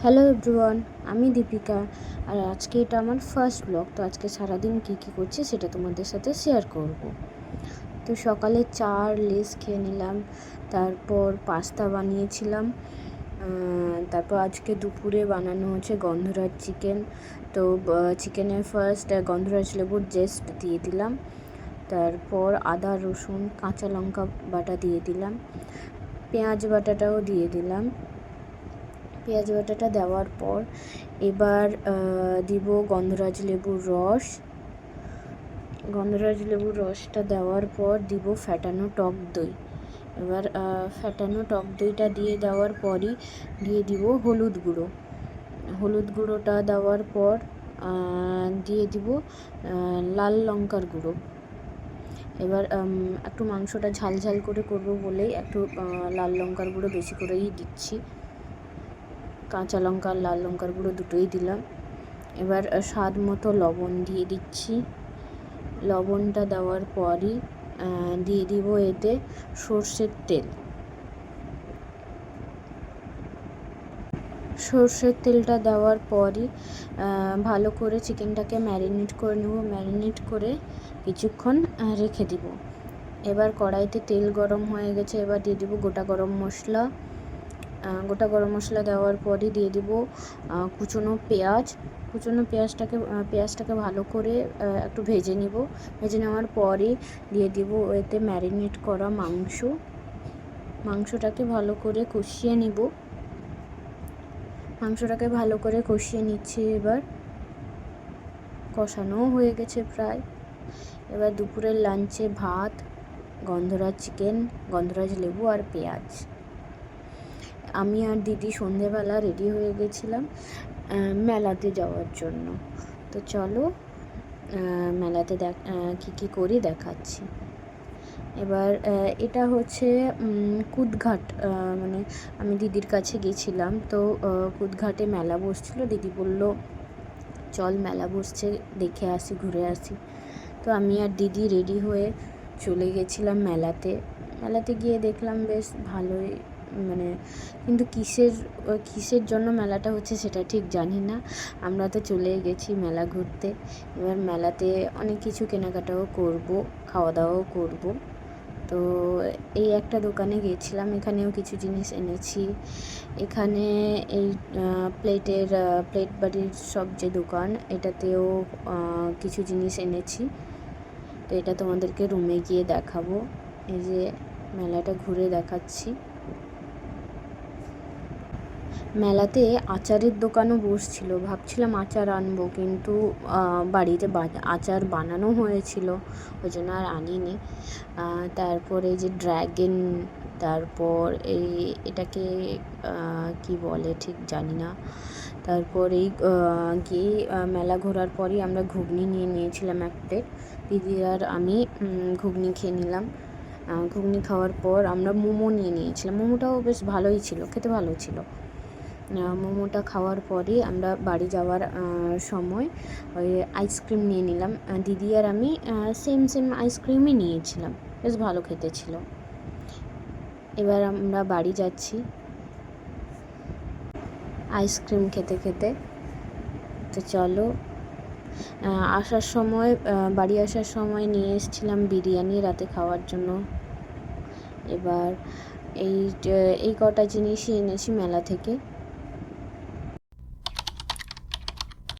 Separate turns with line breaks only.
Hello everyone, আমি দীপিকা। আর আজকে এটা আমার ফার্স্ট ব্লগ। তো আজকে সারাদিন কী করছি সেটা তোমাদের সাথে শেয়ার করব। তো সকালে চা আর লেস খেয়ে নিলাম, তারপর পাস্তা বানিয়েছিলাম, তারপর আজকে দুপুরে বানানো হচ্ছে গন্ধরাজ চিকেন। তো চিকেনে ফার্স্ট গন্ধরাজ লেবুর জেস্ট দিয়ে দিলাম, তারপর আদা রসুন কাঁচা লঙ্কা বাটা দিয়ে দিলাম, পেঁয়াজ বাটাটাও দিয়ে দিলাম। পেঁয়াজ বাটাটা দেওয়ার পর এবার দিব গন্ধরাজ লেবুর রস। গন্ধরাজ লেবুর রসটা দেওয়ার পর দিব ফ্যাটানো টক দই। এবার ফ্যাটানো টক দইটা দিয়ে দেওয়ার পরই দিয়ে দিব হলুদ গুঁড়ো। হলুদ গুঁড়োটা দেওয়ার পর দিয়ে দিব লাল লঙ্কার গুঁড়ো। এবার একটু মাংসটা ঝাল ঝাল করে করবো বলেই একটু লাল লঙ্কার গুঁড়ো বেশি করেই দিচ্ছি। কাঁচা লঙ্কা আর লাল লঙ্কার গুঁড়ো দুটোই দিলাম। এবার স্বাদ মতো লবণ দিয়ে দিচ্ছি। লবণটা দেওয়ার পরই দিয়ে দিব এতে সর্ষের তেল। সর্ষের তেলটা দেওয়ার পরই ভালো করে চিকেনটাকে ম্যারিনেট করে নেব। ম্যারিনেট করে কিছুক্ষণ রেখে দিব। এবার কড়াইতে তেল গরম হয়ে গেছে, এবার দিয়ে দিব গোটা গরম মশলা। গোটা গরম মশলা দেওয়ার পরই দিয়ে দিব কুচনো পেঁয়াজ। কুচনো পেঁয়াজটাকে ভালো করে একটু ভেজে নিব। ভেজে নেওয়ার পরে দিয়ে দিব এতে ম্যারিনেট করা মাংসটাকে ভালো করে কষিয়ে নিব। মাংসটাকে ভালো করে কষিয়ে নিচ্ছি। এবার কষানোও হয়ে গেছে প্রায়। এবার দুপুরের লাঞ্চে ভাত, গন্ধরাজ চিকেন, গন্ধরাজ লেবু আর পেঁয়াজ। আমি আর দিদি সন্ধেবেলা রেডি হয়ে গেছিলাম মেলাতে যাওয়ার জন্য। তো চলো মেলাতে কী করি দেখাচ্ছি। এবার এটা হচ্ছে কুদঘাট, মানে আমি দিদির কাছে গেছিলাম। তো কুদঘাটে মেলা বসছিল। দিদি বলল চল মেলা বসছে, দেখে আসি, ঘুরে আসি। তো আমি আর দিদি রেডি হয়ে চলে গেছিলাম মেলাতে গিয়ে দেখলাম বেশ ভালোই, মানে কিন্তু কিসের জন্য মেলাটা হচ্ছে সেটা ঠিক জানি না। আমরা তো চলে গেছি মেলা ঘুরতে। এবার মেলাতে অনেক কিছু কেনাকাটাও করব, খাওয়া দাওয়াও করব। তো এই একটা দোকানে গিয়েছিলাম, এখানেও কিছু জিনিস এনেছি। এখানে এই প্লেট বাড়ির সব যে দোকান, এটাতেও কিছু জিনিস এনেছি। তো এটা তোমাদেরকে রুমে গিয়ে দেখাবো। এই যে মেলাটা ঘুরে দেখাচ্ছি। মেলাতে আচারের দোকানও বসছিল। ভাবছিলাম আচার আনবো, কিন্তু বাড়িতে আচার বানানো হয়েছিল, ওই জন্য আর আনিনি। তারপরে এই যে ড্র্যাগন, তারপর এটাকে কি বলে ঠিক জানি না। তারপর গিয়ে মেলা ঘোরার পরই আমরা ঘুগনি নিয়ে নিয়েছিলাম এক প্লেট। দিদি আর আমি ঘুগনি খেয়ে নিলাম। ঘুগনি খাওয়ার পর আমরা মোমো নিয়ে নিয়েছিলাম। মোমোটাও বেশ ভালোই ছিল, খেতে ভালো ছিল। মোমোটা খাওয়ার পরে আমরা বাড়ি যাওয়ার সময় ওই আইসক্রিম নিয়ে নিলাম। দিদি আর আমি সেম আইসক্রিমই নিয়েছিলাম, বেশ ভালো খেতে ছিল। এবার আমরা বাড়ি যাচ্ছি আইসক্রিম খেতে খেতে। তো চলো, বাড়ি আসার সময় নিয়ে এসেছিলাম বিরিয়ানি রাতে খাওয়ার জন্য। এবার এই কটা জিনিসই এনেছি মেলা থেকে।